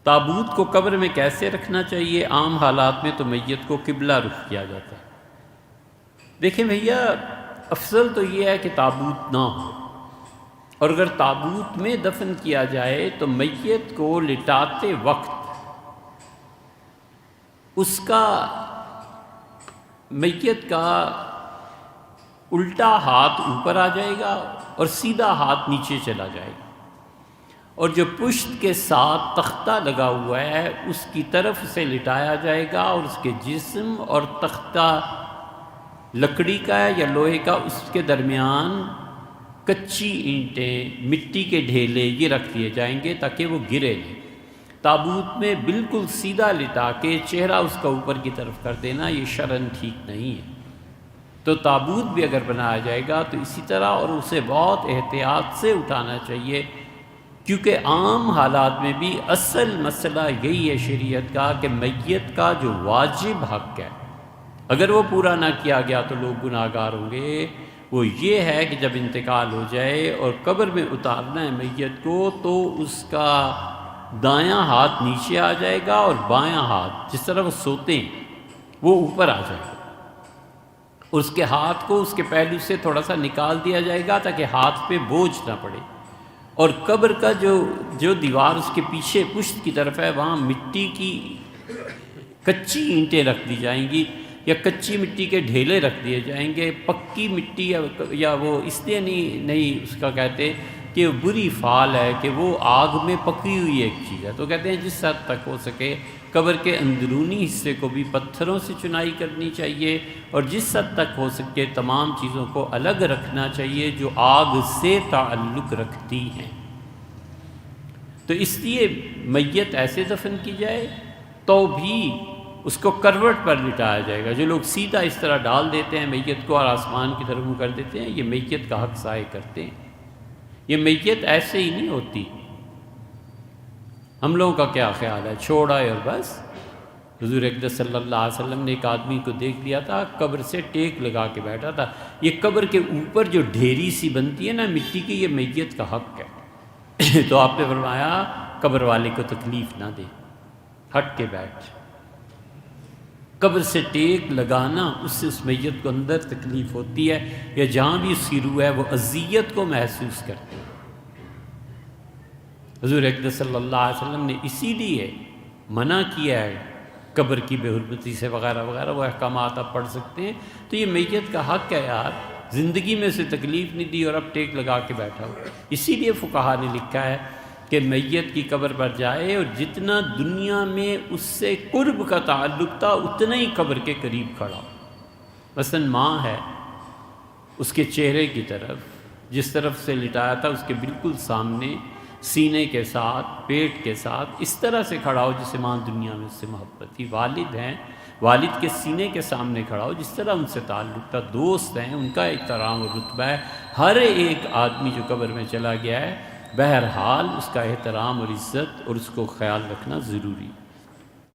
تابوت کو قبر میں کیسے رکھنا چاہیے؟ عام حالات میں تو میت کو قبلہ رخ کیا جاتا ہے۔ دیکھیں بھیا، افضل تو یہ ہے کہ تابوت نہ ہو، اور اگر تابوت میں دفن کیا جائے تو میت کو لٹاتے وقت میت کا الٹا ہاتھ اوپر آ جائے گا اور سیدھا ہاتھ نیچے چلا جائے گا، اور جو پشت کے ساتھ تختہ لگا ہوا ہے اس کی طرف سے لٹایا جائے گا، اور اس کے جسم اور تختہ لکڑی کا ہے یا لوہے کا، اس کے درمیان کچی اینٹیں، مٹی کے ڈھیلے یہ رکھ دیے جائیں گے تاکہ وہ گرے نہیں۔ تابوت میں بالکل سیدھا لٹا کے چہرہ اس کا اوپر کی طرف کر دینا یہ شرعاً ٹھیک نہیں ہے۔ تو تابوت بھی اگر بنایا جائے گا تو اسی طرح، اور اسے بہت احتیاط سے اٹھانا چاہیے، کیونکہ عام حالات میں بھی اصل مسئلہ یہی ہے شریعت کا کہ میت کا جو واجب حق ہے اگر وہ پورا نہ کیا گیا تو لوگ گناہ گار ہوں گے۔ وہ یہ ہے کہ جب انتقال ہو جائے اور قبر میں اتارنا ہے میت کو، تو اس کا دایاں ہاتھ نیچے آ جائے گا اور بایاں ہاتھ، جس طرح وہ سوتے ہیں، وہ اوپر آ جائے گا، اور اس کے ہاتھ کو اس کے پہلو سے تھوڑا سا نکال دیا جائے گا تاکہ ہاتھ پہ بوجھ نہ پڑے، اور قبر کا جو دیوار اس کے پیچھے پشت کی طرف ہے وہاں مٹی کی کچی اینٹیں رکھ دی جائیں گی یا کچی مٹی کے ڈھیلے رکھ دیے جائیں گے۔ پکی مٹی یا وہ اس لیے نہیں اس کا کہتے کہ بری فعال ہے کہ وہ آگ میں پکی ہوئی ایک چیز ہے، تو کہتے ہیں جس حد تک ہو سکے قبر کے اندرونی حصے کو بھی پتھروں سے چنائی کرنی چاہیے، اور جس حد تک ہو سکے تمام چیزوں کو الگ رکھنا چاہیے جو آگ سے تعلق رکھتی ہیں۔ تو اس لیے میت ایسے دفن کی جائے تو بھی اس کو کروٹ پر لٹایا جائے گا۔ جو لوگ سیدھا اس طرح ڈال دیتے ہیں میت کو اور آسمان کی طرف منہ کر دیتے ہیں، یہ میت کا حق ضائع کرتے ہیں۔ یہ میت ایسے ہی نہیں ہوتی۔ ہم لوگوں کا کیا خیال ہے، چھوڑا اور بس۔ حضور اقدس صلی اللہ علیہ وسلم نے ایک آدمی کو دیکھ لیا تھا، قبر سے ٹیک لگا کے بیٹھا تھا۔ یہ قبر کے اوپر جو ڈھیری سی بنتی ہے نا مٹی کی، یہ میت کا حق ہے۔ تو آپ نے فرمایا قبر والے کو تکلیف نہ دے، ہٹ کے بیٹھ۔ قبر سے ٹیک لگانا اس سے اس میت کو اندر تکلیف ہوتی ہے، یا جہاں بھی اس کی روح ہے وہ اذیت کو محسوس کرتی ہے۔ حضور اقدس صلی اللہ علیہ وسلم نے اسی لیے منع کیا ہے قبر کی بے حرمتی سے وغیرہ وغیرہ، وہ احکامات آپ پڑھ سکتے ہیں۔ تو یہ میت کا حق ہے یار، زندگی میں اسے تکلیف نہیں دی اور اب ٹیک لگا کے بیٹھا ہو۔ اسی لیے فقہا نے لکھا ہے کہ میت کی قبر پر جائے اور جتنا دنیا میں اس سے قرب کا تعلق تھا اتنا ہی قبر کے قریب کھڑا ہو۔ مثلا ماں ہے، اس کے چہرے کی طرف جس طرف سے لٹایا تھا اس کے بالکل سامنے، سینے کے ساتھ، پیٹ کے ساتھ، اس طرح سے کھڑا ہو جسے ماں دنیا میں اس سے محبت تھی۔ والد ہیں، والد کے سینے کے سامنے کھڑا ہو جس طرح ان سے تعلق تھا۔ دوست ہیں، ان کا احترام اور رتبہ ہے۔ ہر ایک آدمی جو قبر میں چلا گیا ہے بہرحال اس کا احترام اور عزت اور اس کو خیال رکھنا ضروری ہے۔